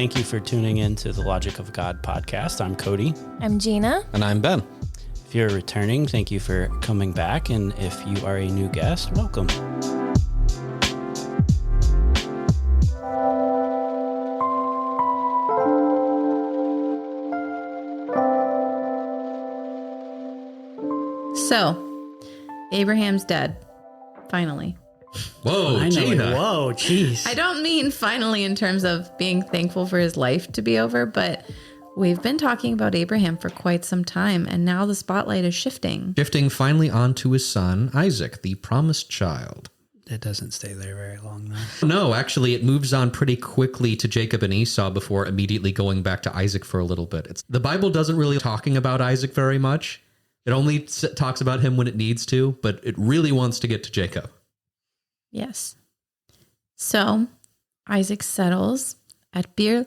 Thank you for tuning in to the Logic of God podcast. I'm Cody. I'm Gina. And I'm Ben. If you're returning, thank you for coming back. And if you are a new guest, welcome. So, Abraham's dead. Finally. Whoa, Gina. Whoa, jeez. I don't mean finally in terms of being thankful for his life to be over, but we've been talking about Abraham for quite some time, and now the spotlight is shifting. Shifting finally onto his son, Isaac, the promised child. It doesn't stay there very long, though. No, actually, it moves on pretty quickly to Jacob and Esau before immediately going back to Isaac for a little bit. The Bible doesn't really talking about Isaac very much. It only talks about him when it needs to, but it really wants to get to Jacob. Yes. So, Isaac settles at Bir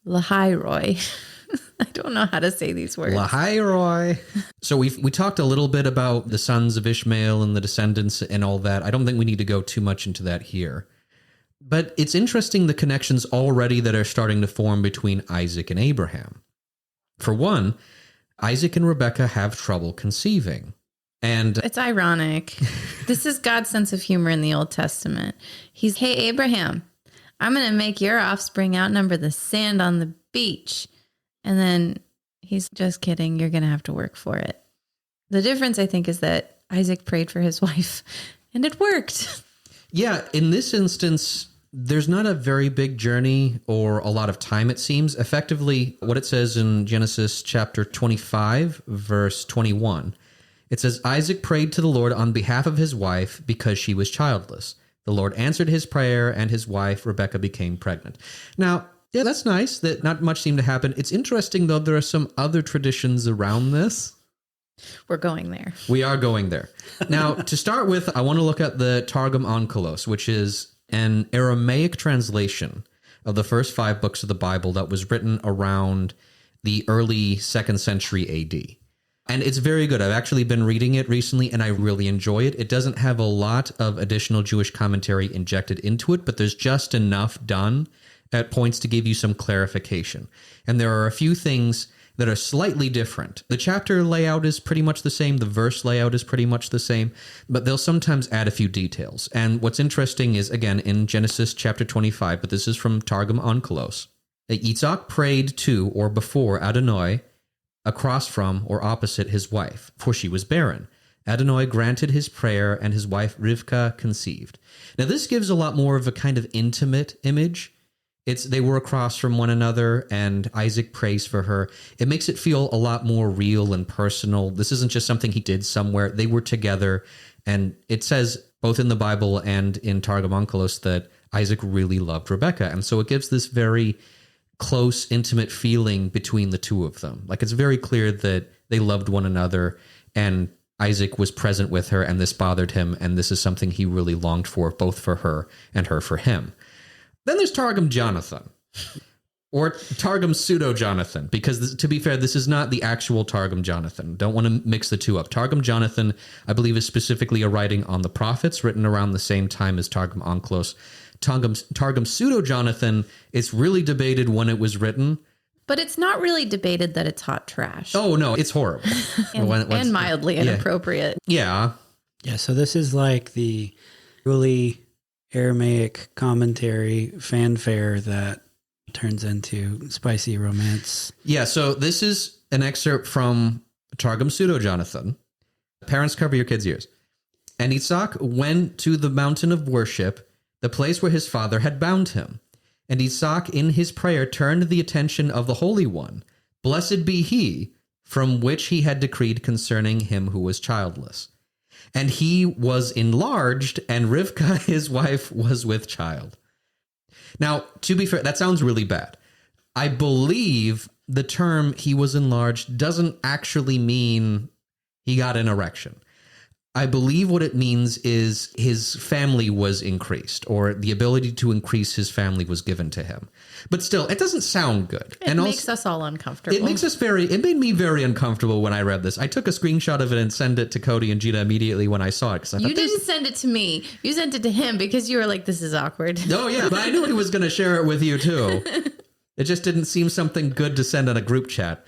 Lahai-roi. I don't know how to say these words. Lahai-roi. So we talked a little bit about the sons of Ishmael and the descendants and all that. I don't think we need to go too much into that here. But it's interesting the connections already that are starting to form between Isaac and Abraham. For one, Isaac and Rebekah have trouble conceiving. And it's ironic. This is God's sense of humor in the Old Testament. He's, hey, Abraham, I'm going to make your offspring outnumber the sand on the beach. And then he's just kidding. You're going to have to work for it. The difference, I think, is that Isaac prayed for his wife and it worked. Yeah, in this instance, there's not a very big journey or a lot of time, it seems. Effectively, what it says in Genesis chapter 25, verse 21, it says, Isaac prayed to the Lord on behalf of his wife because she was childless. The Lord answered his prayer, and his wife, Rebekah, became pregnant. Now, yeah, that's nice that not much seemed to happen. It's interesting, though, there are some other traditions around this. We're going there. We are going there. Now, to start with, I want to look at the Targum Onkelos, which is an Aramaic translation of the first 5 books of the Bible that was written around the early 2nd century AD. And it's very good. I've actually been reading it recently, and I really enjoy it. It doesn't have a lot of additional Jewish commentary injected into it, but there's just enough done at points to give you some clarification. And there are a few things that are slightly different. The chapter layout is pretty much the same. The verse layout is pretty much the same, but they'll sometimes add a few details. And what's interesting is, again, in Genesis chapter 25, but this is from Targum Onkelos, Isaac prayed to or before Adonai, across from or opposite his wife, for she was barren. Adonai granted his prayer, and his wife Rivkah conceived. Now, this gives a lot more of a kind of intimate image. They were across from one another, and Isaac prays for her. It makes it feel a lot more real and personal. This isn't just something he did somewhere. They were together, and it says both in the Bible and in Targum Onkelos that Isaac really loved Rebekah, and so it gives this very close, intimate feeling between the two of them. Like, it's very clear that they loved one another, and Isaac was present with her, and this bothered him, and this is something he really longed for, both for her and her for him. Then there's Targum Jonathan, or Targum Pseudo-Jonathan, because to be fair, this is not the actual Targum Jonathan. Don't want to mix the two up. Targum Jonathan, I believe, is specifically a writing on the prophets, written around the same time as Targum Onkelos. Targum Pseudo-Jonathan, it's really debated when it was written. But it's not really debated that it's hot trash. Oh, no, it's horrible. and mildly inappropriate. Yeah. Yeah, so this is like the really Aramaic commentary fanfare that turns into spicy romance. Yeah, so this is an excerpt from Targum Pseudo-Jonathan. Parents, cover your kids' ears. And Isaac went to the mountain of worship, the place where his father had bound him. And Isaac in his prayer turned the attention of the Holy One. Blessed be he, from which he had decreed concerning him who was childless. And he was enlarged, and Rivkah his wife was with child. Now, to be fair, that sounds really bad. I believe the term he was enlarged doesn't actually mean he got an erection. I believe what it means is his family was increased, or the ability to increase his family was given to him. But still, it doesn't sound good. It makes us all uncomfortable. It made me very uncomfortable when I read this. I took a screenshot of it and sent it to Cody and Gina immediately when I saw it. You didn't send it to me. You sent it to him because you were like, this is awkward. Oh, yeah, but I knew he was going to share it with you, too. It just didn't seem something good to send on a group chat.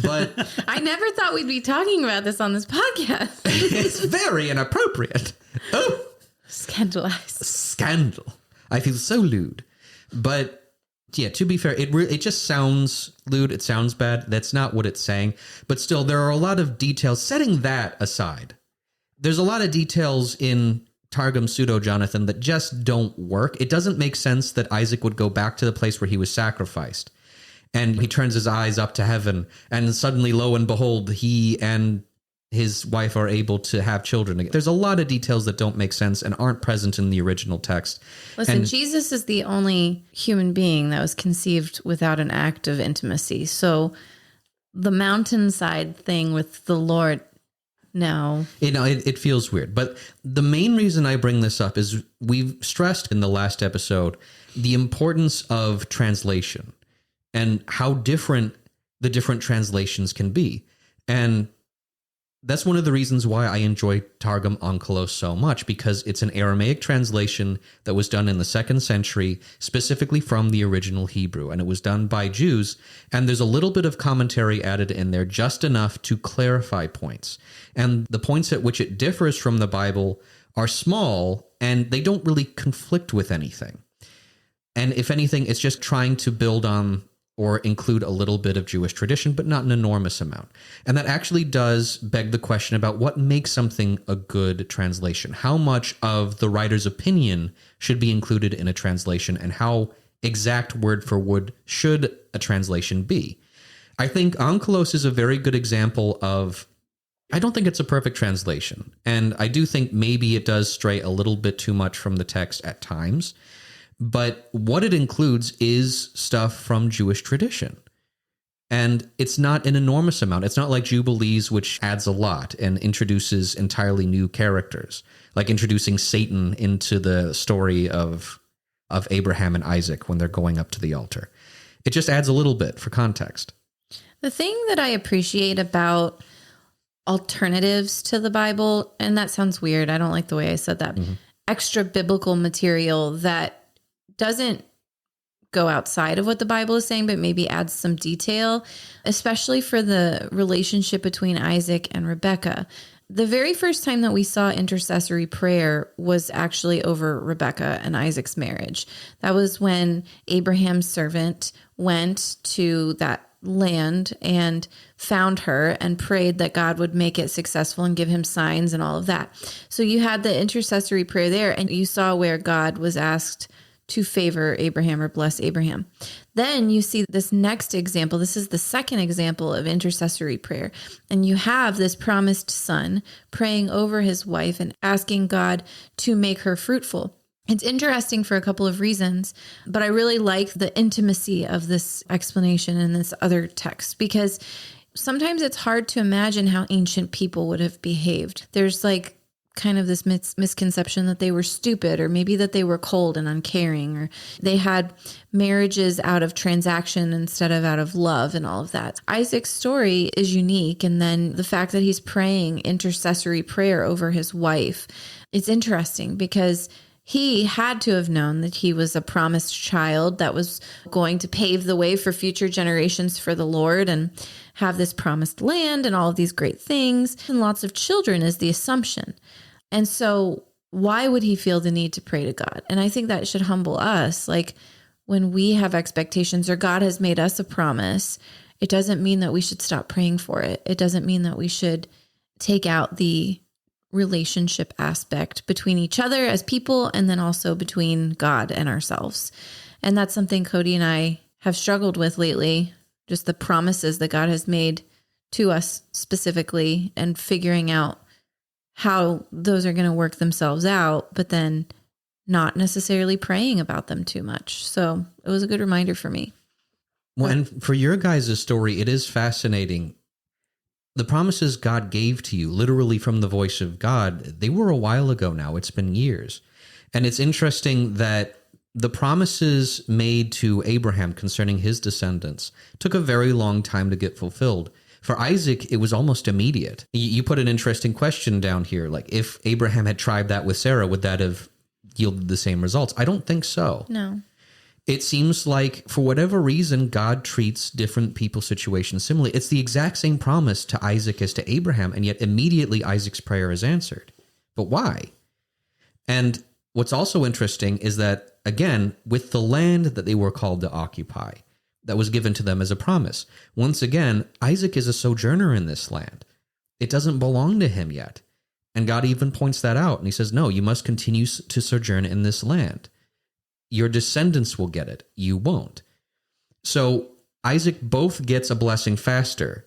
But I never thought we'd be talking about this on this podcast. it's very inappropriate. Oh, Scandalized. scandal. I feel so lewd. But yeah, to be fair, it just sounds lewd. It sounds bad. That's not what it's saying. But still, there are a lot of details. Setting that aside, there's a lot of details in Targum Pseudo-Jonathan that just don't work. It doesn't make sense that Isaac would go back to the place where he was sacrificed. And he turns his eyes up to heaven, and suddenly, lo and behold, he and his wife are able to have children again. There's a lot of details that don't make sense and aren't present in the original text. Listen, And Jesus is the only human being that was conceived without an act of intimacy. So the mountainside thing with the Lord, no. it feels weird. But the main reason I bring this up is we've stressed in the last episode the importance of translation and how different the different translations can be. And that's one of the reasons why I enjoy Targum Onkelos so much, because it's an Aramaic translation that was done in the 2nd century, specifically from the original Hebrew, and it was done by Jews, and there's a little bit of commentary added in there, just enough to clarify points. And the points at which it differs from the Bible are small, and they don't really conflict with anything. And if anything, it's just trying to build on or include a little bit of Jewish tradition, but not an enormous amount. And that actually does beg the question about what makes something a good translation. How much of the writer's opinion should be included in a translation, and how exact word for word should a translation be? I think Onkelos is a very good example of, I don't think it's a perfect translation. And I do think maybe it does stray a little bit too much from the text at times. But what it includes is stuff from Jewish tradition. And it's not an enormous amount. It's not like Jubilees, which adds a lot and introduces entirely new characters, like introducing Satan into the story of Abraham and Isaac when they're going up to the altar. It just adds a little bit for context. The thing that I appreciate about alternatives to the Bible, and that sounds weird, I don't like the way I said that, extra biblical material that doesn't go outside of what the Bible is saying, but maybe adds some detail, especially for the relationship between Isaac and Rebekah. The very first time that we saw intercessory prayer was actually over Rebekah and Isaac's marriage. That was when Abraham's servant went to that land and found her and prayed that God would make it successful and give him signs and all of that. So you had the intercessory prayer there, and you saw where God was asked to favor Abraham or bless Abraham. Then you see this next example. This is the second example of intercessory prayer. And you have this promised son praying over his wife and asking God to make her fruitful. It's interesting for a couple of reasons, but I really like the intimacy of this explanation in this other text, because sometimes it's hard to imagine how ancient people would have behaved. There's like kind of this misconception that they were stupid, or maybe that they were cold and uncaring, or they had marriages out of transaction instead of out of love and all of that. Isaac's story is unique. And then the fact that he's praying intercessory prayer over his wife, it's interesting because he had to have known that he was a promised child that was going to pave the way for future generations for the Lord and have this promised land and all of these great things. And lots of children is the assumption. And so why would he feel the need to pray to God? And I think that should humble us. Like when we have expectations or God has made us a promise, it doesn't mean that we should stop praying for it. It doesn't mean that we should take out the relationship aspect between each other as people, and then also between God and ourselves. And that's something Cody and I have struggled with lately, just the promises that God has made to us specifically, and figuring out how those are going to work themselves out, but then not necessarily praying about them too much. So it was a good reminder for me. Well, and for your guys' story, it is fascinating. The promises God gave to you, literally from the voice of God, they were a while ago now. It's been years. And it's interesting that the promises made to Abraham concerning his descendants took a very long time to get fulfilled. For Isaac, it was almost immediate. You put an interesting question down here. Like, if Abraham had tried that with Sarah, would that have yielded the same results? I don't think so. No. It seems like, for whatever reason, God treats different people's situations similarly. It's the exact same promise to Isaac as to Abraham, and yet immediately Isaac's prayer is answered. But why? And what's also interesting is that, again, with the land that they were called to occupy, that was given to them as a promise, once again, Isaac is a sojourner in this land. It doesn't belong to him yet. And God even points that out, and he says, no, you must continue to sojourn in this land. Your descendants will get it. You won't. So Isaac both gets a blessing faster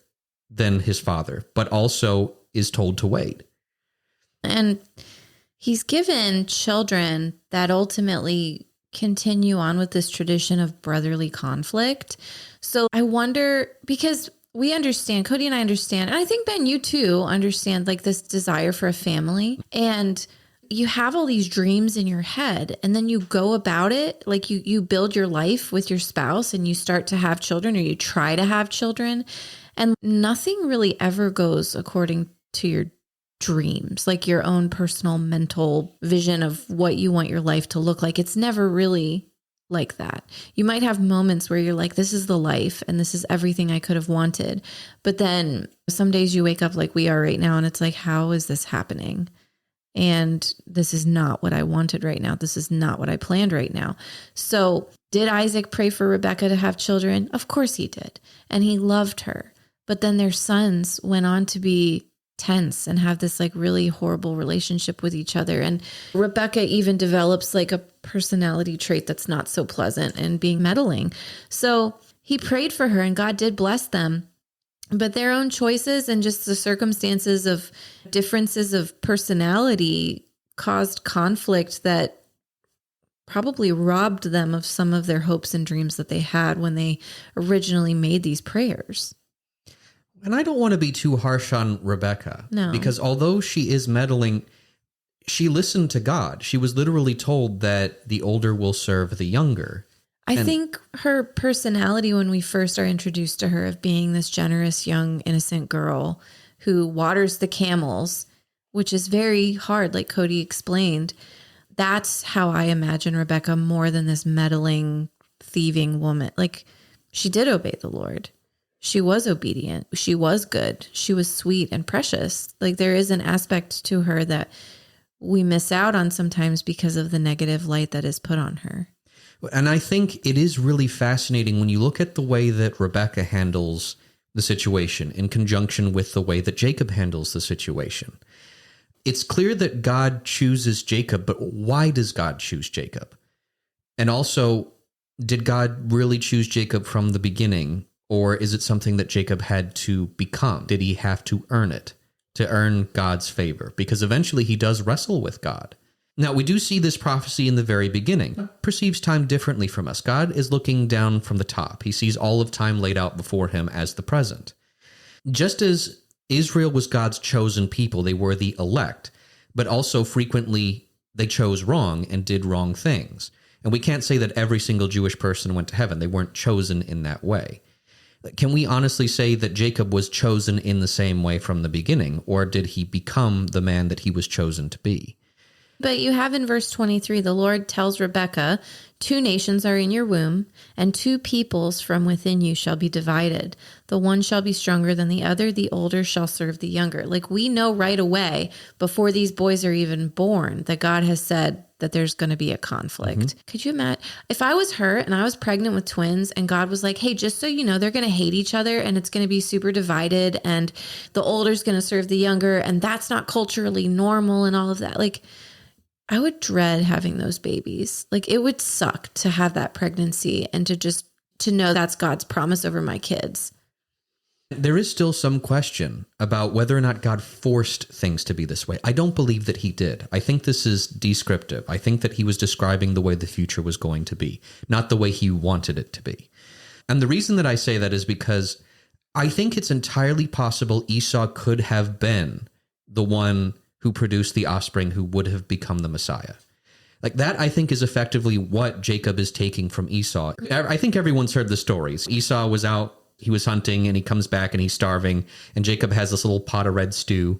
than his father, but also is told to wait. And he's given children that ultimately continue on with this tradition of brotherly conflict. So I wonder, because we understand, Cody and I understand, and I think, Ben, you too understand, like, this desire for a family. And you have all these dreams in your head, and then you go about it, like you build your life with your spouse and you start to have children, or you try to have children, and nothing really ever goes according to your dreams, like your own personal mental vision of what you want your life to look like. It's never really like that. You might have moments where you're like, this is the life and this is everything I could have wanted. But then some days you wake up like we are right now, and it's like, how is this happening? And this is not what I wanted right now. This is not what I planned right now. So did Isaac pray for Rebekah to have children? Of course he did. And he loved her. But then their sons went on to be tense and have this like really horrible relationship with each other. And Rebekah even develops like a personality trait that's not so pleasant and being meddling. So he prayed for her and God did bless them. But their own choices and just the circumstances of differences of personality caused conflict that probably robbed them of some of their hopes and dreams that they had when they originally made these prayers. And I don't want to be too harsh on Rebekah. No. Because although she is meddling, she listened to God. She was literally told that the older will serve the younger. I think her personality, when we first are introduced to her, of being this generous, young, innocent girl who waters the camels, which is very hard, like Cody explained, that's how I imagine Rebekah more than this meddling, thieving woman. Like, she did obey the Lord. She was obedient. She was good. She was sweet and precious. Like, there is an aspect to her that we miss out on sometimes because of the negative light that is put on her. And I think it is really fascinating when you look at the way that Rebekah handles the situation in conjunction with the way that Jacob handles the situation. It's clear that God chooses Jacob, but why does God choose Jacob? And also, did God really choose Jacob from the beginning, or is it something that Jacob had to become? Did he have to earn it, to earn God's favor? Because eventually he does wrestle with God. Now, we do see this prophecy in the very beginning. Perceives time differently from us. God is looking down from the top. He sees all of time laid out before him as the present. Just as Israel was God's chosen people, they were the elect, but also frequently they chose wrong and did wrong things. And we can't say that every single Jewish person went to heaven. They weren't chosen in that way. Can we honestly say that Jacob was chosen in the same way from the beginning, or did he become the man that he was chosen to be? But you have in verse 23, the Lord tells Rebekah, 2 nations are in your womb, and 2 peoples from within you shall be divided. The one shall be stronger than the other. The older shall serve the younger. Like, we know right away, before these boys are even born, that God has said that there's going to be a conflict. Mm-hmm. Could you imagine if I was her and I was pregnant with twins and God was like, hey, just so you know, they're going to hate each other and it's going to be super divided and the older is going to serve the younger and that's not culturally normal and all of that. Like, I would dread having those babies. Like, it would suck to have that pregnancy and to know that's God's promise over my kids. There is still some question about whether or not God forced things to be this way. I don't believe that he did. I think this is descriptive. I think that he was describing the way the future was going to be, not the way he wanted it to be. And the reason that I say that is because I think it's entirely possible Esau could have been the one who produced the offspring who would have become the Messiah. Like, that, I think, is effectively what Jacob is taking from Esau. I think everyone's heard the stories. Esau was out, he was hunting, and he comes back and he's starving, and Jacob has this little pot of red stew.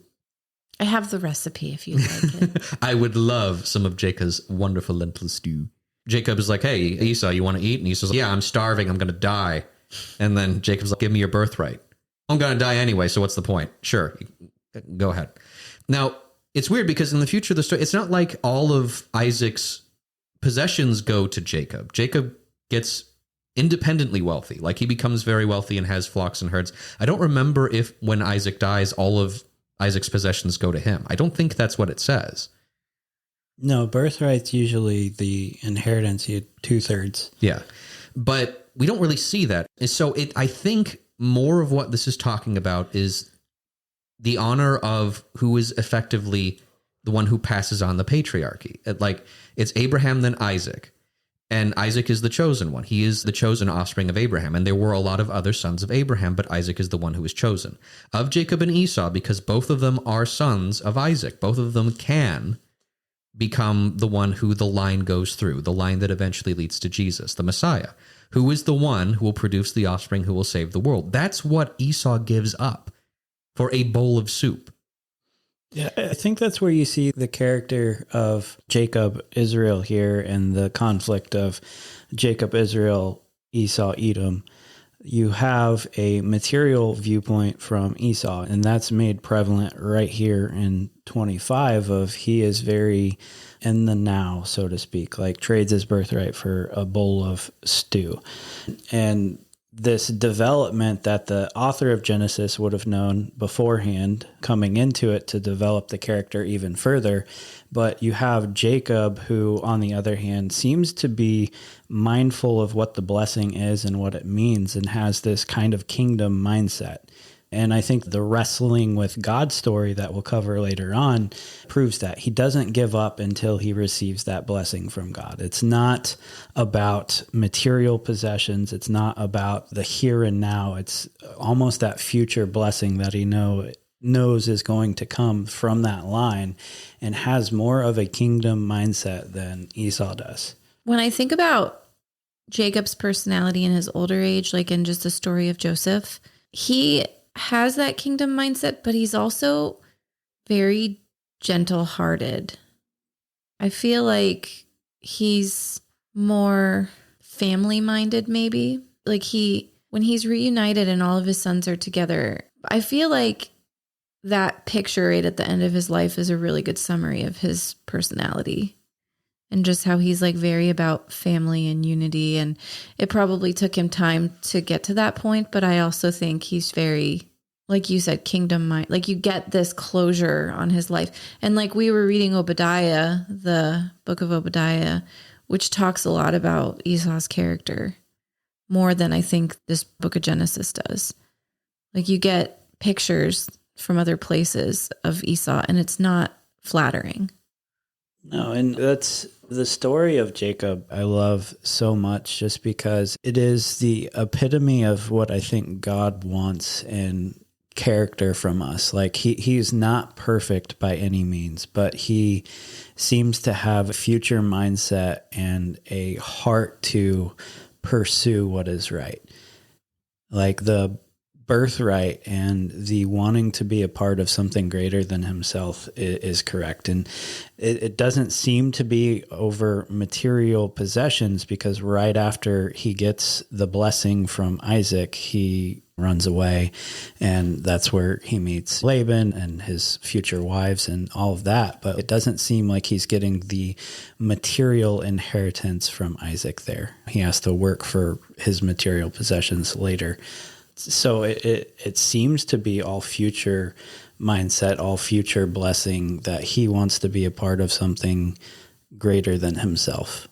I have the recipe if you like it. I would love some of Jacob's wonderful lentil stew. Jacob is like, hey, Esau, you want to eat? And Esau's like, yeah, I'm starving. I'm going to die. And then Jacob's like, give me your birthright. I'm going to die anyway, so what's the point? Sure, go ahead. Now, it's weird because in the future of the story, it's not like all of Isaac's possessions go to Jacob. Jacob gets independently wealthy. Like he becomes very wealthy and has flocks and herds. I don't remember if when Isaac dies, all of Isaac's possessions go to him. I don't think that's what it says. No, birthright's usually the inheritance, you 2/3. Yeah. But we don't really see that. And so I think more of what this is talking about is the honor of who is effectively the one who passes on the patriarchy. Like it's Abraham, then Isaac. And Isaac is the chosen one. He is the chosen offspring of Abraham. And there were a lot of other sons of Abraham, but Isaac is the one who is chosen. Of Jacob and Esau, because both of them are sons of Isaac. Both of them can become the one who the line goes through, the line that eventually leads to Jesus, the Messiah, who is the one who will produce the offspring who will save the world. That's what Esau gives up for a bowl of soup. Yeah, I think that's where you see the character of Jacob, Israel here, and the conflict of Jacob, Israel, Esau, Edom. You have a material viewpoint from Esau, and that's made prevalent right here in 25 of he is very in the now, so to speak, like trades his birthright for a bowl of stew. And this development that the author of Genesis would have known beforehand coming into it to develop the character even further. But you have Jacob, who, on the other hand, seems to be mindful of what the blessing is and what it means and has this kind of kingdom mindset. And I think the wrestling with God story that we'll cover later on proves that he doesn't give up until he receives that blessing from God. It's not about material possessions. It's not about the here and now. It's almost that future blessing that he knows is going to come from that line and has more of a kingdom mindset than Esau does. When I think about Jacob's personality in his older age, like in just the story of Joseph, he has that kingdom mindset, but he's also very gentle-hearted. I feel like he's more family-minded, maybe. Like when he's reunited and all of his sons are together, I feel like that picture right at the end of his life is a really good summary of his personality and just how he's like very about family and unity. And it probably took him time to get to that point, but I also think he's very, like you said, kingdom mind. Like you get this closure on his life. And like we were reading Obadiah, the book of Obadiah, which talks a lot about Esau's character more than I think this book of Genesis does. Like you get pictures from other places of Esau and it's not flattering. No, and that's the story of Jacob I love so much just because it is the epitome of what I think God wants in character from us. Like he's not perfect by any means, but he seems to have a future mindset and a heart to pursue what is right. Like the birthright and the wanting to be a part of something greater than himself is correct. And it doesn't seem to be over material possessions because right after he gets the blessing from Isaac, he runs away. And that's where he meets Laban and his future wives and all of that. But it doesn't seem like he's getting the material inheritance from Isaac there. He has to work for his material possessions later. So it seems to be all future mindset, all future blessing that he wants to be a part of something greater than himself.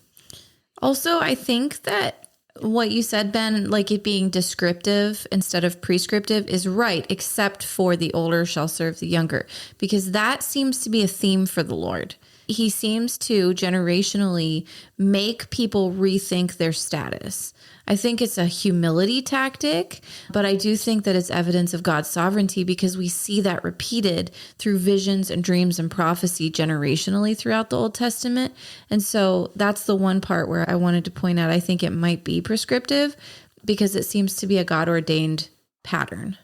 Also, I think that what you said, Ben, like it being descriptive instead of prescriptive is right, except for the older shall serve the younger, because that seems to be a theme for the Lord. He seems to generationally make people rethink their status. I think it's a humility tactic, but I do think that it's evidence of God's sovereignty because we see that repeated through visions and dreams and prophecy generationally throughout the Old Testament. And so that's the one part where I wanted to point out, I think it might be prescriptive because it seems to be a God-ordained pattern.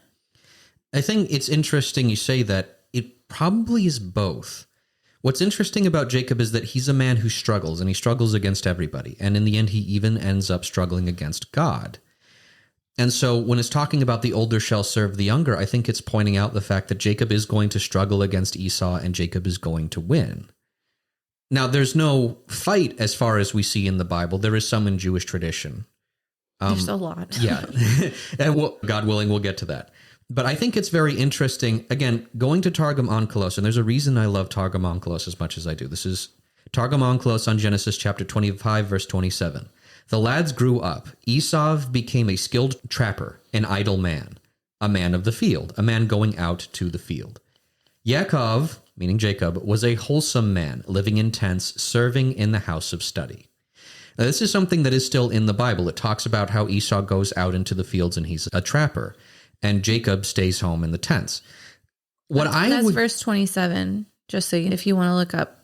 I think it's interesting you say that. It probably is both. What's interesting about Jacob is that he's a man who struggles, and he struggles against everybody. And in the end, he even ends up struggling against God. And so when it's talking about the older shall serve the younger, I think it's pointing out the fact that Jacob is going to struggle against Esau and Jacob is going to win. Now, there's no fight as far as we see in the Bible. There is some in Jewish tradition. There's a lot. Yeah. And God willing, we'll get to that. But I think it's very interesting, again, going to Targum Onkelos, and there's a reason I love Targum Onkelos as much as I do. This is Targum Onkelos on Genesis chapter 25, verse 27. The lads grew up. Esau became a skilled trapper, an idle man, a man of the field, a man going out to the field. Yaakov, meaning Jacob, was a wholesome man, living in tents, serving in the house of study. Now, this is something that is still in the Bible. It talks about how Esau goes out into the fields and he's a trapper, and Jacob stays home in the tents. That's verse 27, just so if you want to look up.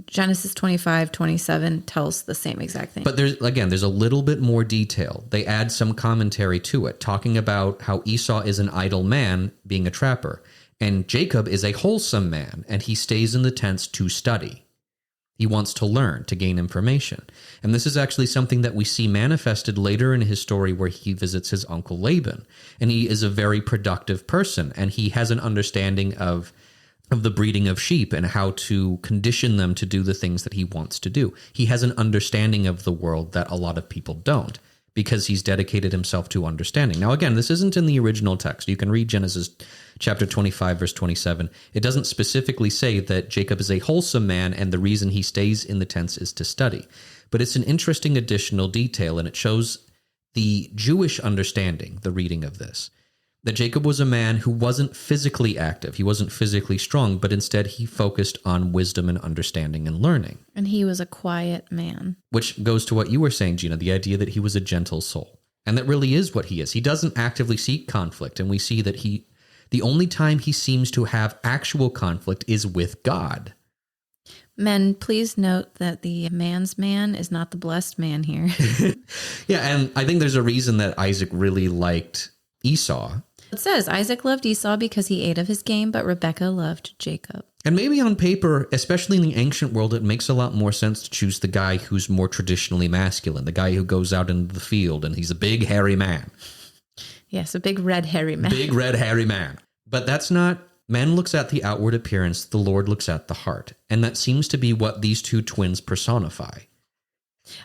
Genesis 25:27 tells the same exact thing. But there's a little bit more detail. They add some commentary to it, talking about how Esau is an idle man, being a trapper, and Jacob is a wholesome man, and he stays in the tents to study. He wants to learn, to gain information. And this is actually something that we see manifested later in his story where he visits his uncle Laban. And he is a very productive person, and he has an understanding of the breeding of sheep and how to condition them to do the things that he wants to do. He has an understanding of the world that a lot of people don't, because he's dedicated himself to understanding. Now, again, this isn't in the original text. You can read Genesis chapter 25, verse 27. It doesn't specifically say that Jacob is a wholesome man and the reason he stays in the tents is to study. But it's an interesting additional detail, and it shows the Jewish understanding, the reading of this, that Jacob was a man who wasn't physically active. He wasn't physically strong, but instead he focused on wisdom and understanding and learning. And he was a quiet man. Which goes to what you were saying, Gina, the idea that he was a gentle soul. And that really is what he is. He doesn't actively seek conflict. And we see that the only time he seems to have actual conflict is with God. Men, please note that the man's man is not the blessed man here. Yeah, and I think there's a reason that Isaac really liked Esau. It says Isaac loved Esau because he ate of his game, but Rebekah loved Jacob. And maybe on paper, especially in the ancient world, it makes a lot more sense to choose the guy who's more traditionally masculine, the guy who goes out into the field and he's a big, hairy man. Yes, a big, red, hairy man. Big, red, hairy man. But that's not... Man looks at the outward appearance, the Lord looks at the heart. And that seems to be what these two twins personify.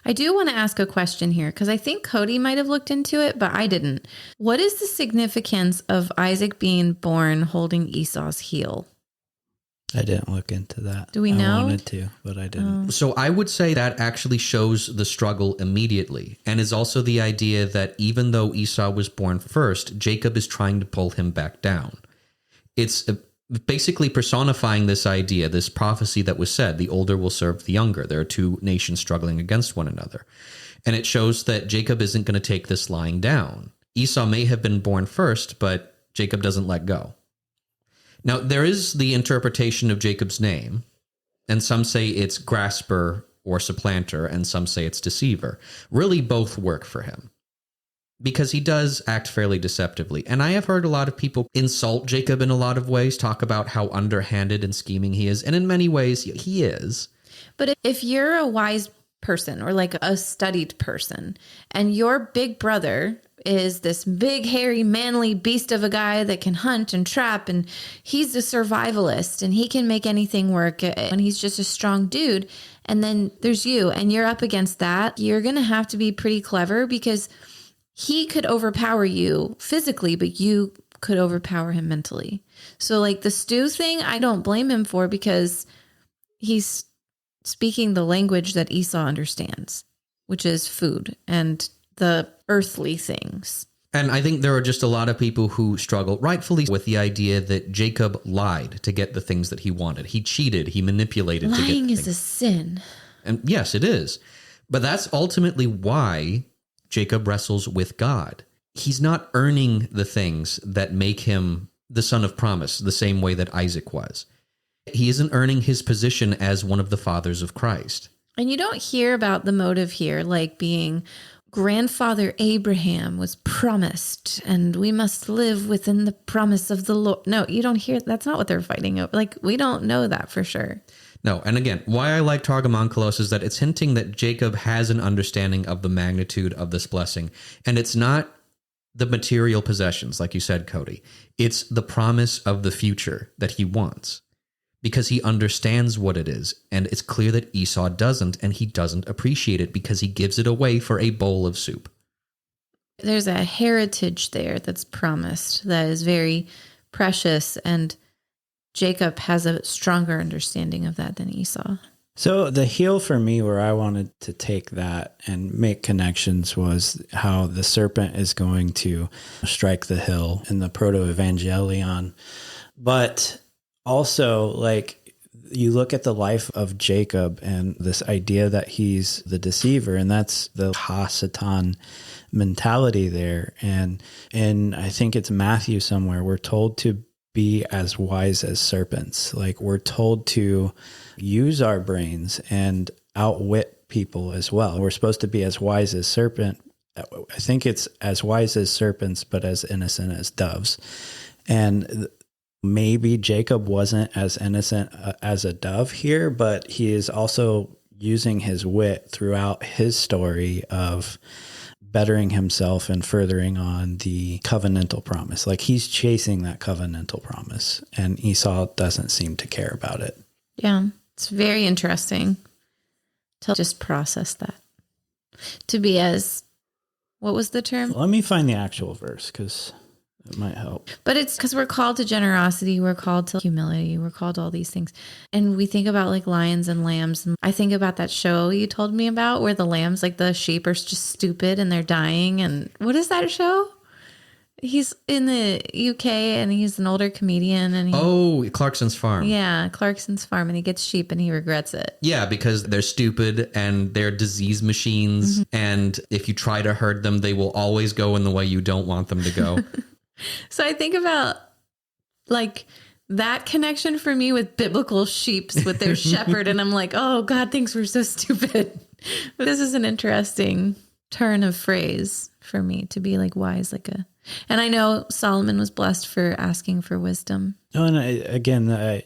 I do want to ask a question here, because I think Cody might have looked into it, but I didn't. What is the significance of Isaac being born holding Esau's heel? I didn't look into that. Do we know? I wanted to, but I didn't. So I would say that actually shows the struggle immediately, and is also the idea that even though Esau was born first, Jacob is trying to pull him back down. It's basically personifying this idea, this prophecy that was said, the older will serve the younger. There are two nations struggling against one another. And it shows that Jacob isn't going to take this lying down. Esau may have been born first, but Jacob doesn't let go. Now, there is the interpretation of Jacob's name, and some say it's grasper or supplanter, and some say it's deceiver. Really, both work for him, because he does act fairly deceptively. And I have heard a lot of people insult Jacob in a lot of ways, talk about how underhanded and scheming he is. And in many ways, he is. But if you're a wise person or like a studied person, and your big brother is this big, hairy, manly beast of a guy that can hunt and trap, and he's a survivalist, and he can make anything work, and he's just a strong dude, and then there's you, and you're up against that, you're going to have to be pretty clever, because he could overpower you physically, but you could overpower him mentally. So like the stew thing, I don't blame him for, because he's speaking the language that Esau understands, which is food and the earthly things. And I think there are just a lot of people who struggle, rightfully, with the idea that Jacob lied to get the things that he wanted. He cheated. He manipulated. Lying is a sin. And yes, it is. But that's ultimately why Jacob wrestles with God. He's not earning the things that make him the son of promise the same way that Isaac was. He isn't earning his position as one of the fathers of Christ. And you don't hear about the motive here, like being grandfather Abraham was promised and we must live within the promise of the Lord. No, you don't hear. That's not what they're fighting over. Like, we don't know that for sure. No, and again, why I like Targum Onkelos is that it's hinting that Jacob has an understanding of the magnitude of this blessing. And it's not the material possessions, like you said, Cody. It's the promise of the future that he wants, because he understands what it is. And it's clear that Esau doesn't, and he doesn't appreciate it because he gives it away for a bowl of soup. There's a heritage there that's promised that is very precious, and Jacob has a stronger understanding of that than Esau. So the heel for me where I wanted to take that and make connections was how the serpent is going to strike the hill in the proto-evangelion. But also, like, you look at the life of Jacob and this idea that he's the deceiver, and that's the ha-satan mentality there. And I think it's Matthew somewhere, we're told to be as wise as serpents. Like, we're told to use our brains and outwit people as well. We're supposed to be as wise as serpent. I think it's as wise as serpents, but as innocent as doves. And maybe Jacob wasn't as innocent as a dove here, but he is also using his wit throughout his story of bettering himself and furthering on the covenantal promise. Like, he's chasing that covenantal promise, and Esau doesn't seem to care about it. Yeah, it's very interesting to just process that. To be as, what was the term? Let me find the actual verse because it might help. But it's because we're called to generosity, we're called to humility, we're called to all these things. And we think about like lions and lambs. And I think about that show you told me about where the lambs, like the sheep, are just stupid and they're dying. And what is that show? He's in the UK and he's an older comedian. And Clarkson's Farm. Yeah, Clarkson's Farm. And he gets sheep and he regrets it. Yeah, because they're stupid and they're disease machines. Mm-hmm. And if you try to herd them, they will always go in the way you don't want them to go. So I think about like that connection for me with biblical sheeps with their shepherd. And I'm like, oh, God thinks we're so stupid. But this is an interesting turn of phrase for me to be like wise, and I know Solomon was blessed for asking for wisdom. No, and I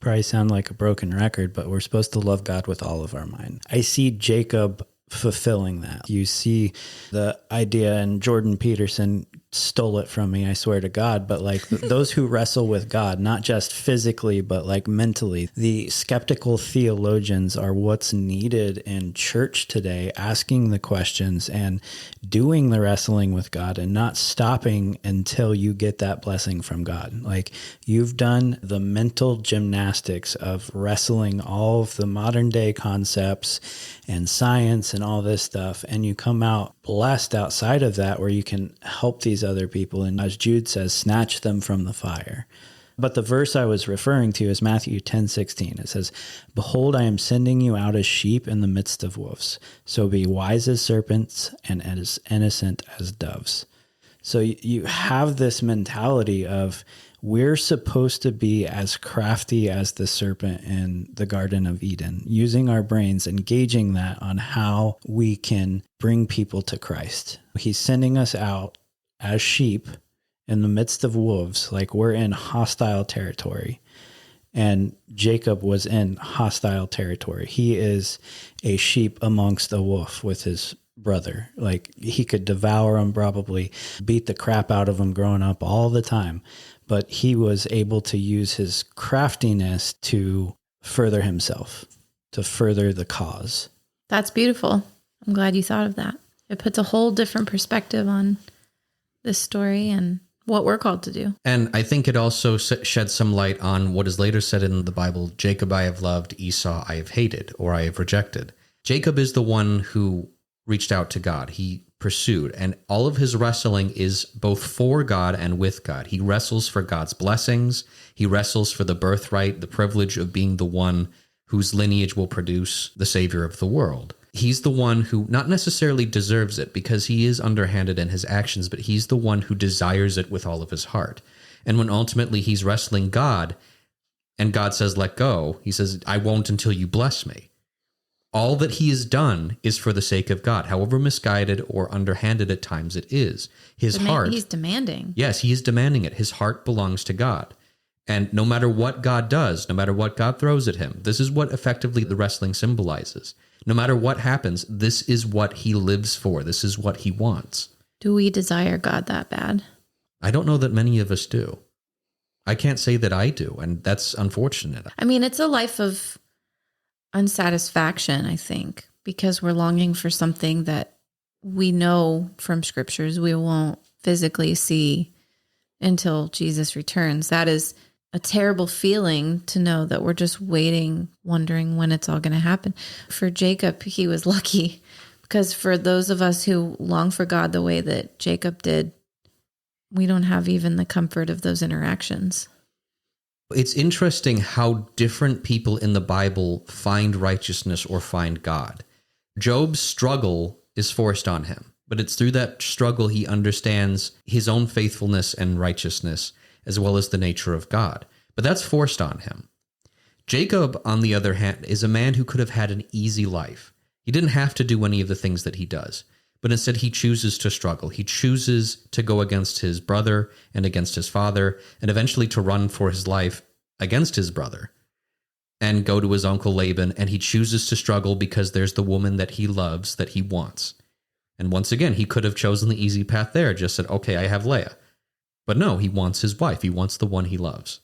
probably sound like a broken record, but we're supposed to love God with all of our mind. I see Jacob fulfilling that. You see the idea, and Jordan Peterson stole it from me, I swear to God, but like those who wrestle with God, not just physically, but like mentally, the skeptical theologians are what's needed in church today, asking the questions and doing the wrestling with God and not stopping until you get that blessing from God. Like, you've done the mental gymnastics of wrestling all of the modern day concepts and science and all this stuff, and you come out blessed outside of that where you can help these other people, and as Jude says, snatch them from the fire. But the verse I was referring to is Matthew 10:16. It says, "Behold, I am sending you out as sheep in the midst of wolves. So be wise as serpents and as innocent as doves." So you have this mentality of, we're supposed to be as crafty as the serpent in the Garden of Eden, using our brains, engaging that on how we can bring people to Christ. He's sending us out as sheep in the midst of wolves, like we're in hostile territory. And Jacob was in hostile territory. He is a sheep amongst a wolf with his brother. Like, he could devour him, probably beat the crap out of him growing up all the time. But he was able to use his craftiness to further himself, to further the cause. That's beautiful. I'm glad you thought of that. It puts a whole different perspective on this story and what we're called to do. And I think it also sheds some light on what is later said in the Bible: Jacob I have loved, Esau I have hated, or I have rejected. Jacob is the one who reached out to God. He pursued, and all of his wrestling is both for God and with God. He wrestles for God's blessings. He wrestles for the birthright, the privilege of being the one whose lineage will produce the Savior of the world. He's the one who not necessarily deserves it because he is underhanded in his actions, but he's the one who desires it with all of his heart. And when ultimately he's wrestling God and God says, let go, he says, I won't until you bless me. All that he has done is for the sake of God, however misguided or underhanded at times it is. His heart... He's demanding. Yes, he is demanding it. His heart belongs to God. And no matter what God does, no matter what God throws at him, this is what effectively the wrestling symbolizes. No matter what happens, this is what he lives for. This is what he wants. Do we desire God that bad? I don't know that many of us do. I can't say that I do, and that's unfortunate. I mean, it's a life of unsatisfaction, I think, because we're longing for something that we know from scriptures we won't physically see until Jesus returns. That is a terrible feeling to know that we're just waiting, wondering when it's all going to happen. For Jacob, he was lucky, because for those of us who long for God the way that Jacob did, we don't have even the comfort of those interactions. It's interesting how different people in the Bible find righteousness or find God. Job's struggle is forced on him, but it's through that struggle he understands his own faithfulness and righteousness, as well as the nature of God. But that's forced on him. Jacob, on the other hand, is a man who could have had an easy life. He didn't have to do any of the things that he does, but instead he chooses to struggle. He chooses to go against his brother and against his father, and eventually to run for his life against his brother and go to his uncle Laban, and he chooses to struggle because there's the woman that he loves, that he wants. And once again, he could have chosen the easy path there, just said, okay, I have Leah. But no, he wants his wife. He wants the one he loves.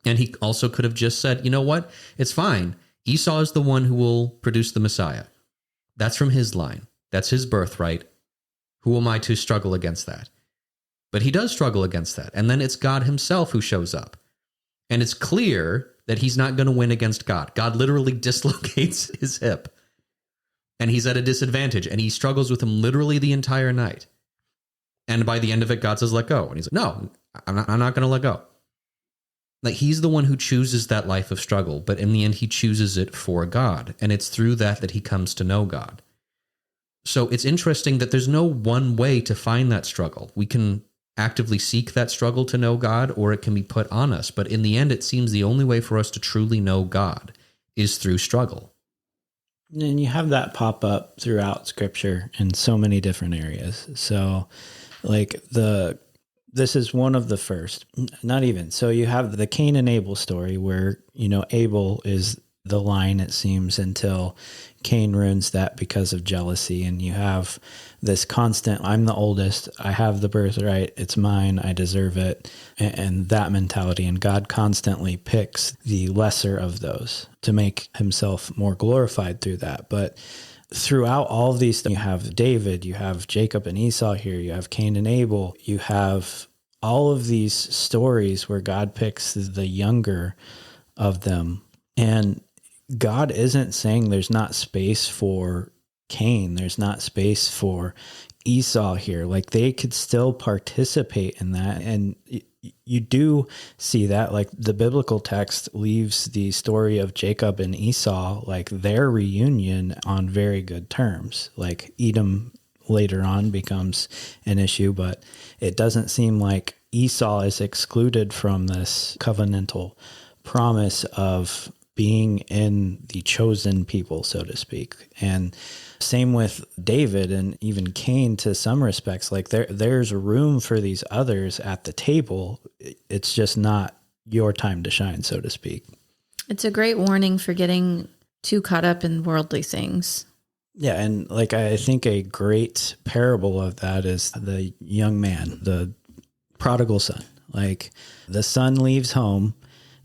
And he also could have just said, you know what? It's fine. Esau is the one who will produce the Messiah. That's from his line. That's his birthright. Who am I to struggle against that? But he does struggle against that. And then it's God himself who shows up. And it's clear that he's not going to win against God. God literally dislocates his hip. And he's at a disadvantage. And he struggles with him literally the entire night. And by the end of it, God says, let go. And he's like, no, I'm not going to let go. Like, he's the one who chooses that life of struggle. But in the end, he chooses it for God. And it's through that he comes to know God. So it's interesting that there's no one way to find that struggle. We can actively seek that struggle to know God, or it can be put on us. But in the end, it seems the only way for us to truly know God is through struggle. And you have that pop up throughout Scripture in so many different areas. So, like, this is one of the first, not even. So you have the Cain and Abel story where, Abel is the line, it seems, until Cain ruins that because of jealousy. And you have this constant, I'm the oldest, I have the birthright, it's mine, I deserve it, and that mentality. And God constantly picks the lesser of those to make himself more glorified through that. But throughout all of these things, you have David, you have Jacob and Esau here, you have Cain and Abel, you have all of these stories where God picks the younger of them. And God isn't saying there's not space for Cain, there's not space for Esau here. Like, they could still participate in that. And you do see that, like, the biblical text leaves the story of Jacob and Esau, like, their reunion on very good terms. Like, Edom later on becomes an issue, but it doesn't seem like Esau is excluded from this covenantal promise of being in the chosen people, so to speak. And same with David and even Cain to some respects. Like, there's room for these others at the table. It's just not your time to shine, so to speak. It's a great warning for getting too caught up in worldly things. Yeah, and like, I think a great parable of that is the young man, the prodigal son. Like, the son leaves home,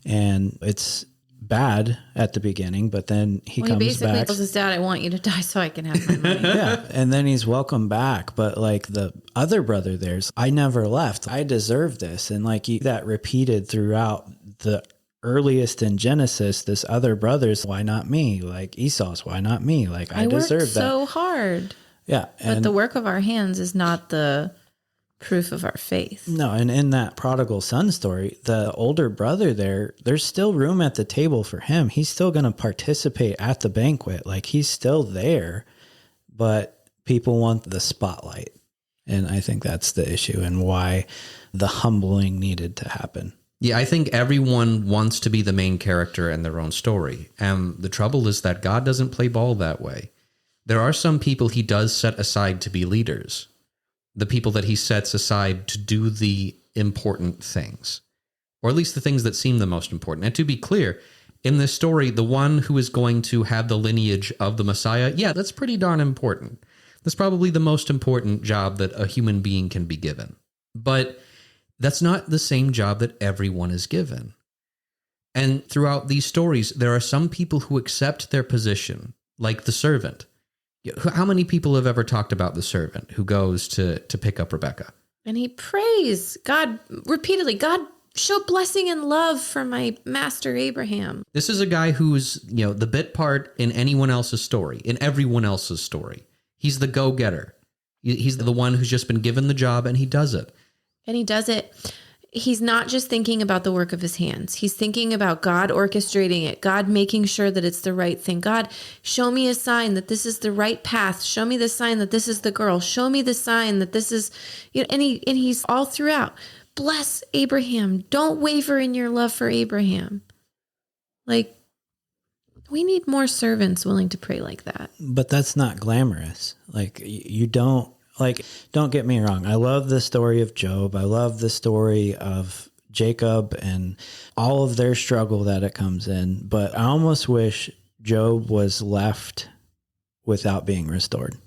and it's bad at the beginning, but then he comes back. He basically tells his dad, I want you to die so I can have my money. Yeah, and then he's welcomed back. But like, the other brother there's, I never left. I deserve this. And like, that repeated throughout the earliest in Genesis, this other brother's, why not me? Like, Esau's, why not me? Like, I deserve that. So hard. Yeah. But the work of our hands is not the proof of our faith. No, and in that prodigal son story, the older brother there's still room at the table for him. He's still going to participate at the banquet. Like, he's still there, but people want the spotlight. And I think that's the issue and why the humbling needed to happen. Yeah, I think everyone wants to be the main character in their own story. And the trouble is that God doesn't play ball that way. There are some people he does set aside to be leaders. The people that he sets aside to do the important things. or at least the things that seem the most important. And to be clear, in this story, the one who is going to have the lineage of the Messiah, yeah, that's pretty darn important. That's probably the most important job that a human being can be given. But that's not the same job that everyone is given. And throughout these stories, there are some people who accept their position, like the servant. How many people have ever talked about the servant who goes to pick up Rebecca? And he prays God repeatedly, God, show blessing and love for my master Abraham. This is a guy who's, the bit part in anyone else's story, in everyone else's story. He's the go-getter. He's the one who's just been given the job, and he does it. And he does it. He's not just thinking about the work of his hands. He's thinking about God orchestrating it, God making sure that it's the right thing. God, show me a sign that this is the right path. Show me the sign that this is the girl. Show me the sign that this is, and he's all throughout. Bless Abraham. Don't waver in your love for Abraham. Like, we need more servants willing to pray like that. But that's not glamorous. Like, you don't get me wrong. I love the story of Job. I love the story of Jacob and all of their struggle that it comes in. But I almost wish Job was left without being restored,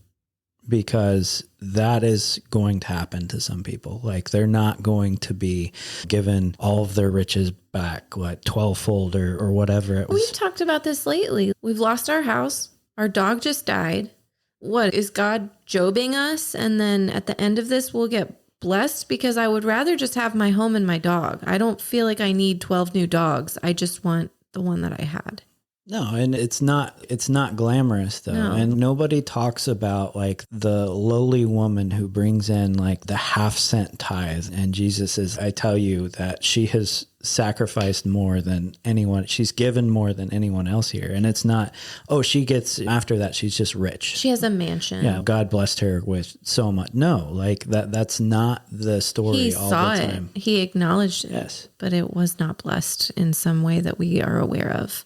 because that is going to happen to some people. Like, they're not going to be given all of their riches back, like 12-fold or whatever it was. We've talked about this lately. We've lost our house. Our dog just died. What, is God jobbing us? And then at the end of this, we'll get blessed? Because I would rather just have my home and my dog. I don't feel like I need 12 new dogs. I just want the one that I had. No, and it's not glamorous though. No. And nobody talks about like the lowly woman who brings in like the 50-cent tithe. And Jesus says, I tell you that she has sacrificed more than anyone. She's given more than anyone else here. And it's not, she gets, after that, she's just rich. She has a mansion. Yeah, God blessed her with so much. No, like that's not the story He all saw the time. it. He acknowledged it. Yes. But it was not blessed in some way that we are aware of.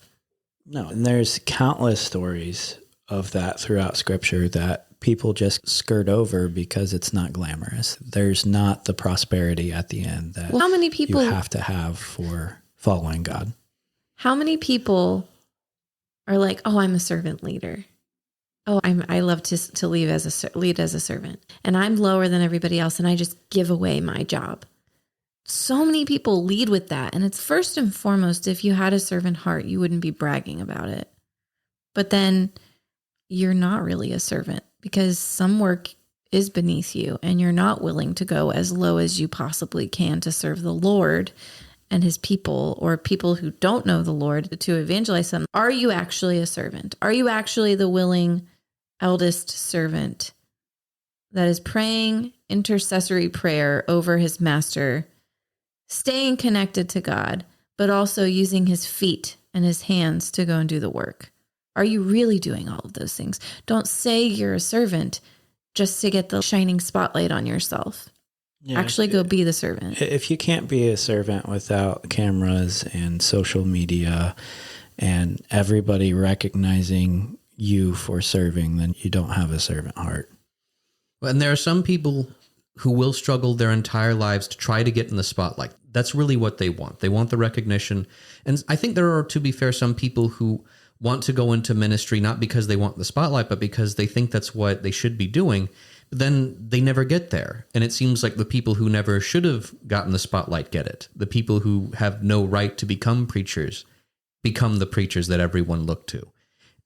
No, and there's countless stories of that throughout Scripture that people just skirt over because it's not glamorous. There's not the prosperity at the end that how many people you have to have for following God. How many people are like, oh, I'm a servant leader. Oh, I love to lead as a servant, and I'm lower than everybody else, and I just give away my job. So many people lead with that. And it's first and foremost, if you had a servant heart, you wouldn't be bragging about it. But then you're not really a servant, because some work is beneath you and you're not willing to go as low as you possibly can to serve the Lord and his people, or people who don't know the Lord, to evangelize them. Are you actually a servant? Are you actually the willing eldest servant that is praying intercessory prayer over his master, staying connected to God, but also using his feet and his hands to go and do the work? Are you really doing all of those things? Don't say you're a servant just to get the shining spotlight on yourself. Yeah, actually go be the servant. If you can't be a servant without cameras and social media and everybody recognizing you for serving, then you don't have a servant heart. And there are some people who will struggle their entire lives to try to get in the spotlight. That's really what they want. They want the recognition. And I think there are, to be fair, some people who want to go into ministry not because they want the spotlight, but because they think that's what they should be doing. But then they never get there. And it seems like the people who never should have gotten the spotlight get it. The people who have no right to become preachers become the preachers that everyone looked to.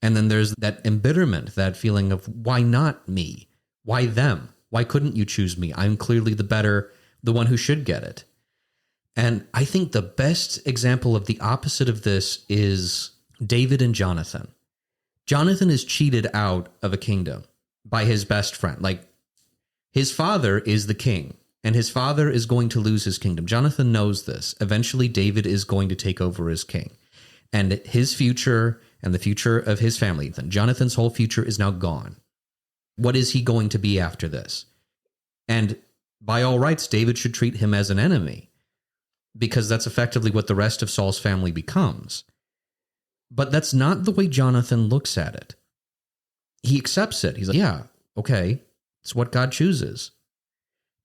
And then there's that embitterment, that feeling of, why not me? Why them? Why couldn't you choose me? I'm clearly the one who should get it. And I think the best example of the opposite of this is David and Jonathan. Jonathan is cheated out of a kingdom by his best friend. Like, his father is the king, and his father is going to lose his kingdom. Jonathan knows this. Eventually, David is going to take over as king. And his future and the future of his family, then Jonathan's whole future is now gone. What is he going to be after this? And by all rights, David should treat him as an enemy, because that's effectively what the rest of Saul's family becomes. But that's not the way Jonathan looks at it. He accepts it. He's like, yeah, okay, it's what God chooses.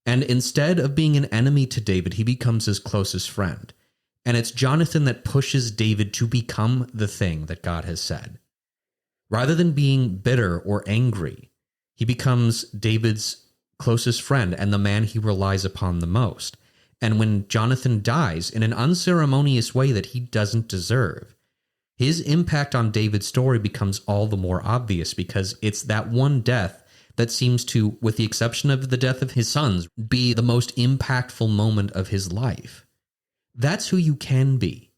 And instead of being an enemy to David, he becomes his closest friend. And it's Jonathan that pushes David to become the thing that God has said. Rather than being bitter or angry, he becomes David's closest friend and the man he relies upon the most. And when Jonathan dies in an unceremonious way that he doesn't deserve, his impact on David's story becomes all the more obvious because it's that one death that seems to, with the exception of the death of his sons, be the most impactful moment of his life. That's who you can be.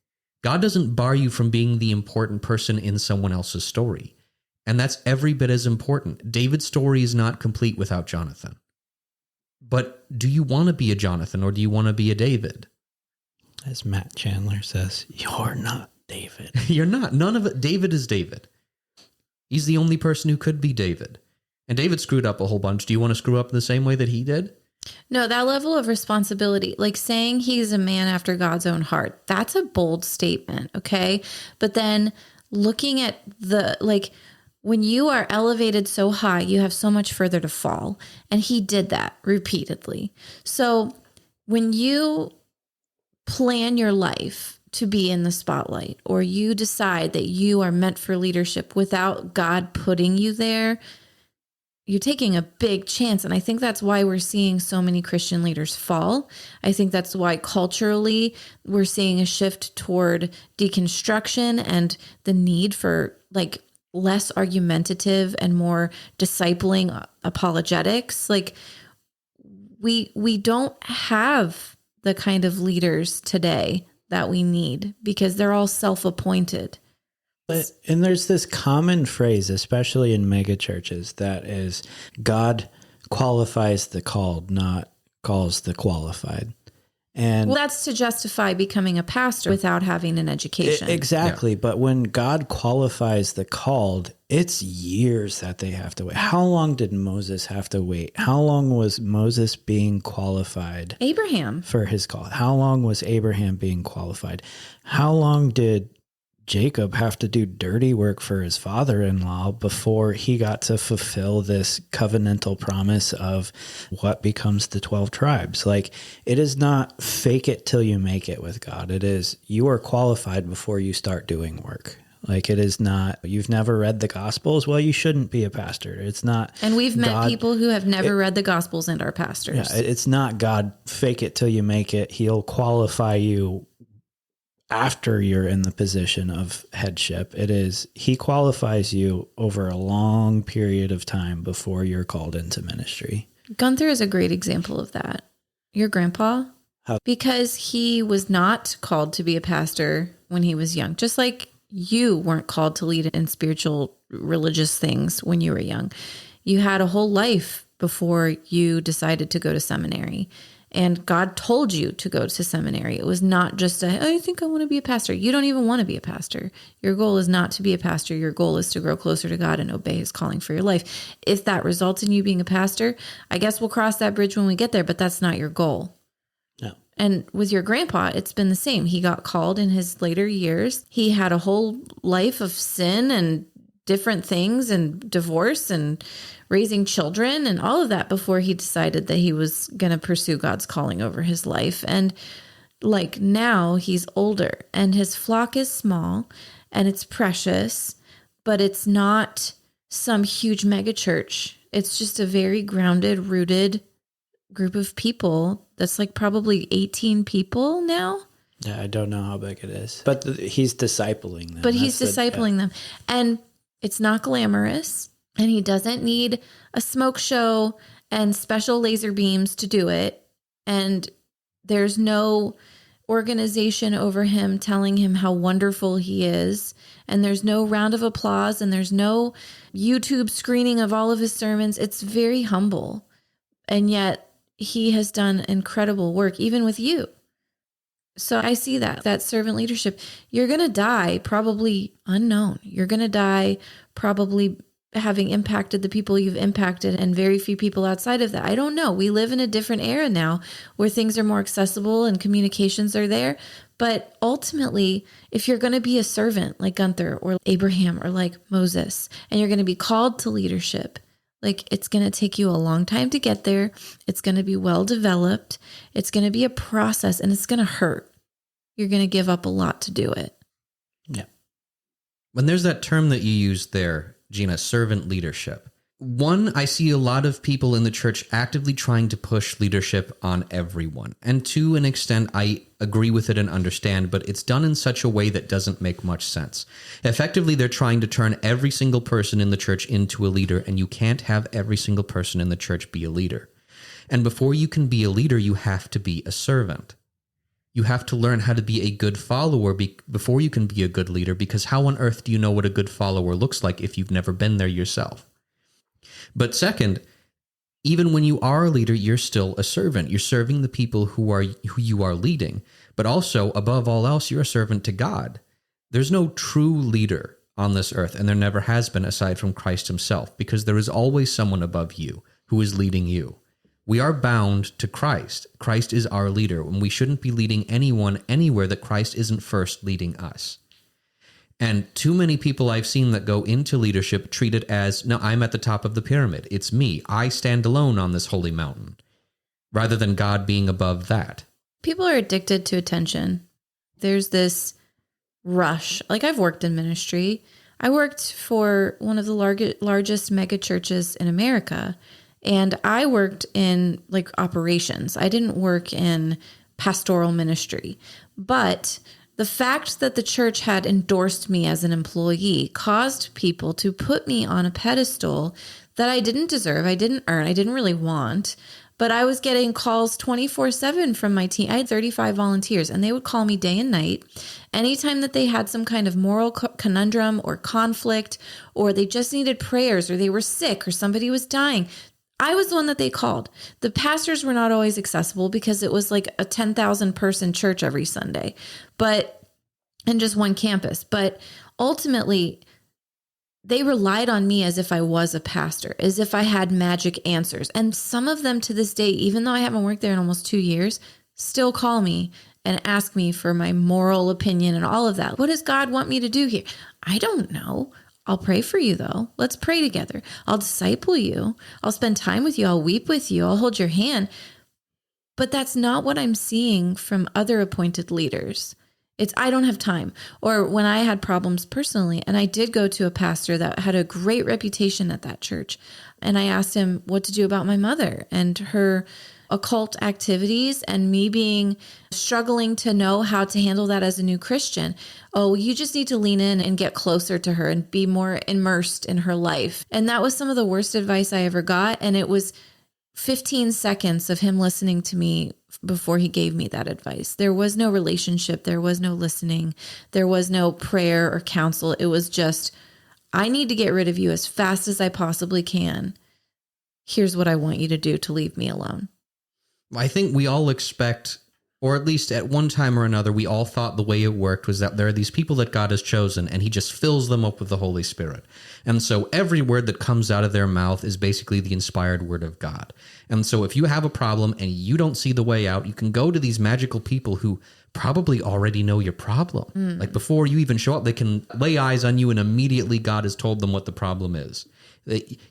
God doesn't bar you from being the important person in someone else's story. And that's every bit as important. David's story is not complete without Jonathan. But do you want to be a Jonathan or do you want to be a David? As Matt Chandler says, you're not David. You're not. None of it. David is David. He's the only person who could be David. And David screwed up a whole bunch. Do you want to screw up the same way that he did? No, that level of responsibility, like saying he's a man after God's own heart, that's a bold statement, okay? But then looking at when you are elevated so high, you have so much further to fall. And he did that repeatedly. So when you plan your life to be in the spotlight, or you decide that you are meant for leadership without God putting you there, you're taking a big chance. And I think that's why we're seeing so many Christian leaders fall. I think that's why culturally we're seeing a shift toward deconstruction and the need for less argumentative and more discipling apologetics. We don't have the kind of leaders today that we need because they're all self-appointed. And there's this common phrase, especially in mega churches, that is God qualifies the called, not calls the qualified. And that's to justify becoming a pastor without having an education. Exactly. Yeah. But when God qualifies the called, it's years that they have to wait. How long did Moses have to wait? How long was Moses being qualified? Abraham. For his call. How long was Abraham being qualified? How long did Jacob have to do dirty work for his father-in-law before he got to fulfill this covenantal promise of what becomes the 12 tribes? It is not fake it till you make it with God. It is you are qualified before you start doing work. It is not, you've never read the Gospels. Well, you shouldn't be a pastor. It's not. And we've met people who have never read the Gospels and are pastors. Yeah, it's not God fake it till you make it. He'll qualify you after you're in the position of headship. It is, he qualifies you over a long period of time before you're called into ministry. Gunther is a great example of that. Your grandpa, because he was not called to be a pastor when he was young, just like you weren't called to lead in spiritual religious things when you were young. You had a whole life before you decided to go to seminary. And God told you to go to seminary. It was not just I think I want to be a pastor. You don't even want to be a pastor. Your goal is not to be a pastor. Your goal is to grow closer to God and obey his calling for your life. If that results in you being a pastor, I guess we'll cross that bridge when we get there, but that's not your goal. No. And with your grandpa, it's been the same. He got called in his later years. He had a whole life of sin and different things and divorce and raising children and all of that before he decided that he was going to pursue God's calling over his life. And now he's older and his flock is small and it's precious, but it's not some huge mega church. It's just a very grounded, rooted group of people that's probably 18 people now. Yeah, I don't know how big it is, but he's discipling them. But he's discipling them. And it's not glamorous. And he doesn't need a smoke show and special laser beams to do it. And there's no organization over him telling him how wonderful he is. And there's no round of applause and there's no YouTube screening of all of his sermons. It's very humble. And yet he has done incredible work, even with you. So I see that servant leadership. You're going to die probably unknown. You're going to die probably having impacted the people you've impacted and very few people outside of that. I don't know. We live in a different era now where things are more accessible and communications are there. But ultimately, if you're going to be a servant like Gunther or Abraham or like Moses, and you're going to be called to leadership, it's going to take you a long time to get there. It's going to be well developed. It's going to be a process and it's going to hurt. you're going to give up a lot to do it. Yeah. When there's that term that you used there, Gina, servant leadership. One, I see a lot of people in the church actively trying to push leadership on everyone. And to an extent, I agree with it and understand, but it's done in such a way that doesn't make much sense. Effectively, they're trying to turn every single person in the church into a leader, and you can't have every single person in the church be a leader. And before you can be a leader, you have to be a servant. You have to learn how to be a good follower before you can be a good leader, because how on earth do you know what a good follower looks like if you've never been there yourself? But second, even when you are a leader, you're still a servant. You're serving the people who you are leading. But also, above all else, you're a servant to God. There's no true leader on this earth, and there never has been aside from Christ himself, because there is always someone above you who is leading you. We are bound to Christ. Christ is our leader, and we shouldn't be leading anyone anywhere that Christ isn't first leading us. And too many people I've seen that go into leadership treat it as, no, I'm at the top of the pyramid. It's me. I stand alone on this holy mountain, rather than God being above that. People are addicted to attention. There's this rush. Like, I've worked in ministry. I worked for one of the largest mega churches in America, and I worked in like operations. I didn't work in pastoral ministry, but the fact that the church had endorsed me as an employee caused people to put me on a pedestal that I didn't deserve, I didn't earn, I didn't really want, but I was getting calls 24/7 from my team. I had 35 volunteers, and they would call me day and night. Anytime that they had some kind of moral conundrum or conflict, or they just needed prayers, or they were sick, or somebody was dying, I was the one that they called. The pastors were not always accessible because it was like a 10,000 person church every Sunday, and just one campus. But ultimately, they relied on me as if I was a pastor, as if I had magic answers. And some of them to this day, even though I haven't worked there in almost 2 years, still call me and ask me for my moral opinion and all of that. What does God want me to do here? I don't know. I'll pray for you, though. Let's pray together. I'll disciple you. I'll spend time with you. I'll weep with you. I'll hold your hand. But that's not what I'm seeing from other appointed leaders. It's, I don't have time. Or when I had problems personally, and I did go to a pastor that had a great reputation at that church, and I asked him what to do about my mother and her occult activities, and me struggling to know how to handle that as a new Christian. Oh, you just need to lean in and get closer to her and be more immersed in her life. And that was some of the worst advice I ever got. And it was 15 seconds of him listening to me before he gave me that advice. There was no relationship. There was no listening. There was no prayer or counsel. It was just, I need to get rid of you as fast as I possibly can. Here's what I want you to do to leave me alone. I think we all expect, or at least at one time or another, we all thought the way it worked was that there are these people that God has chosen, and he just fills them up with the Holy Spirit. And so every word that comes out of their mouth is basically the inspired word of God. And so if you have a problem and you don't see the way out, you can go to these magical people who probably already know your problem. Like before you even show up, they can lay eyes on you, and immediately God has told them what the problem is.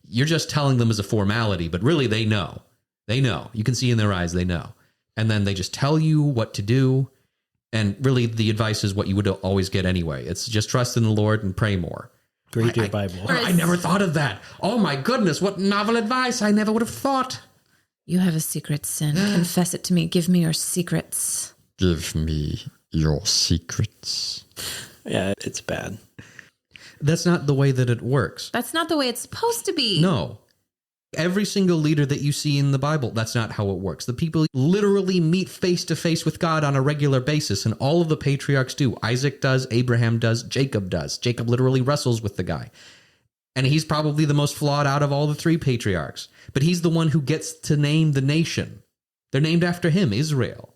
You're just telling them as a formality, but really they know. They know. You can see in their eyes, they know. And then they just tell you what to do. And really, the advice is what you would always get anyway. It's just trust in the Lord and pray more. Read your Bible. I never thought of that. Oh my goodness, what novel advice. I never would have thought. You have a secret sin. Confess it to me. Give me your secrets. Give me your secrets. Yeah, it's bad. That's not the way that it works. That's not the way it's supposed to be. No. Every single leader that you see in the Bible, that's not how it works. The people literally meet face to face with God on a regular basis, and all of the patriarchs do. Isaac does, Abraham does, Jacob does. Jacob literally wrestles with the guy. And he's probably the most flawed out of all the three patriarchs. But he's the one who gets to name the nation. They're named after him, Israel.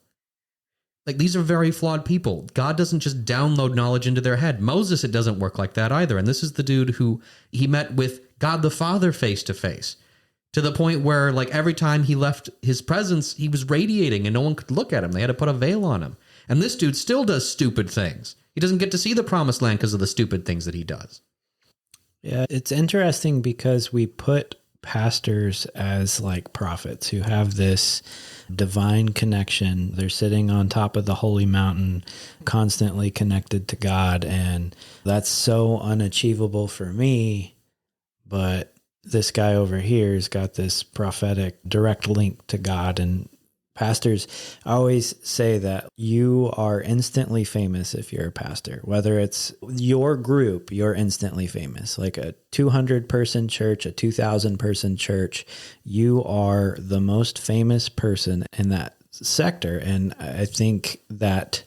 Like, these are very flawed people. God doesn't just download knowledge into their head. Moses, it doesn't work like that either. And this is the dude who he met with God the Father face to face. To the point where, like, every time he left his presence, he was radiating and no one could look at him. They had to put a veil on him. And this dude still does stupid things. He doesn't get to see the promised land because of the stupid things that he does. Yeah, it's interesting because we put pastors as like prophets who have this divine connection. They're sitting on top of the holy mountain, constantly connected to God. And that's so unachievable for me. But this guy over here has got this prophetic direct link to God. And pastors always say that you are instantly famous if you're a pastor, whether it's your group, you're instantly famous, like a 200 person church, a 2,000 person church. You are the most famous person in that sector. And I think that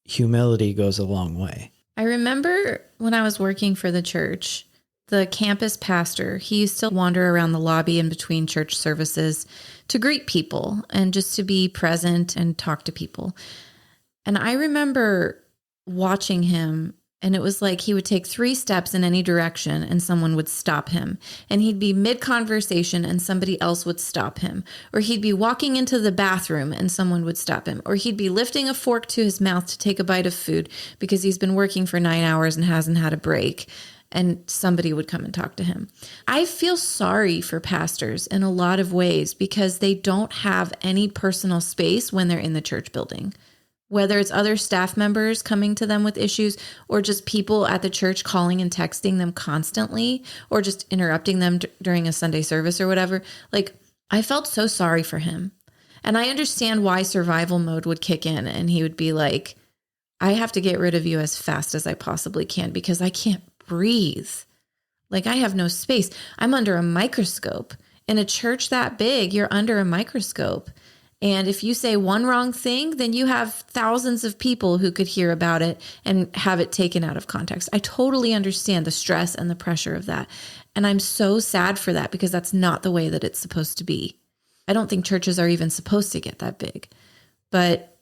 humility goes a long way. I remember when I was working for the church, the campus pastor, he used to wander around the lobby in between church services to greet people and just to be present and talk to people. And I remember watching him, and it was like he would take 3 steps in any direction and someone would stop him. And he'd be mid-conversation and somebody else would stop him. Or he'd be walking into the bathroom and someone would stop him. Or he'd be lifting a fork to his mouth to take a bite of food because he's been working for 9 hours and hasn't had a break. And somebody would come and talk to him. I feel sorry for pastors in a lot of ways because they don't have any personal space when they're in the church building, whether it's other staff members coming to them with issues or just people at the church calling and texting them constantly or just interrupting them during a Sunday service or whatever. Like, I felt so sorry for him. And I understand why survival mode would kick in and he would be like, I have to get rid of you as fast as I possibly can because I can't breathe. Like, I have no space. I'm under a microscope. In a church that big, you're under a microscope. And if you say one wrong thing, then you have thousands of people who could hear about it and have it taken out of context. I totally understand the stress and the pressure of that. And I'm so sad for that because that's not the way that it's supposed to be. I don't think churches are even supposed to get that big. But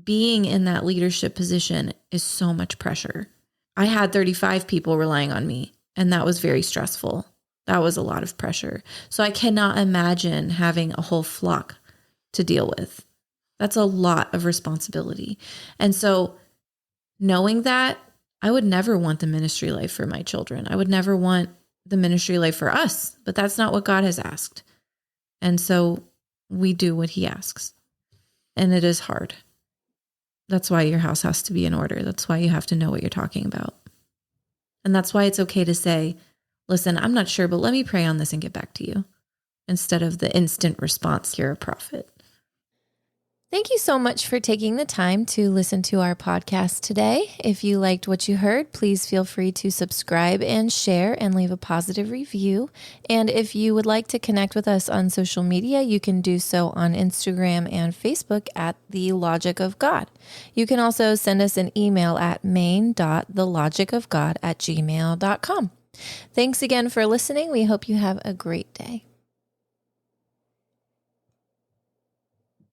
being in that leadership position is so much pressure. I had 35 people relying on me, and that was very stressful. That was a lot of pressure. So I cannot imagine having a whole flock to deal with. That's a lot of responsibility. And so knowing that, I would never want the ministry life for my children. I would never want the ministry life for us, but that's not what God has asked. And so we do what he asks. And it is hard. That's why your house has to be in order. That's why you have to know what you're talking about. And that's why it's okay to say, listen, I'm not sure, but let me pray on this and get back to you. Instead of the instant response, you're a prophet. Thank you so much for taking the time to listen to our podcast today. If you liked what you heard, please feel free to subscribe and share and leave a positive review. And if you would like to connect with us on social media, you can do so on Instagram and Facebook at The Logic of God. You can also send us an email at main.thelogicofgod@gmail.com. Thanks again for listening. We hope you have a great day.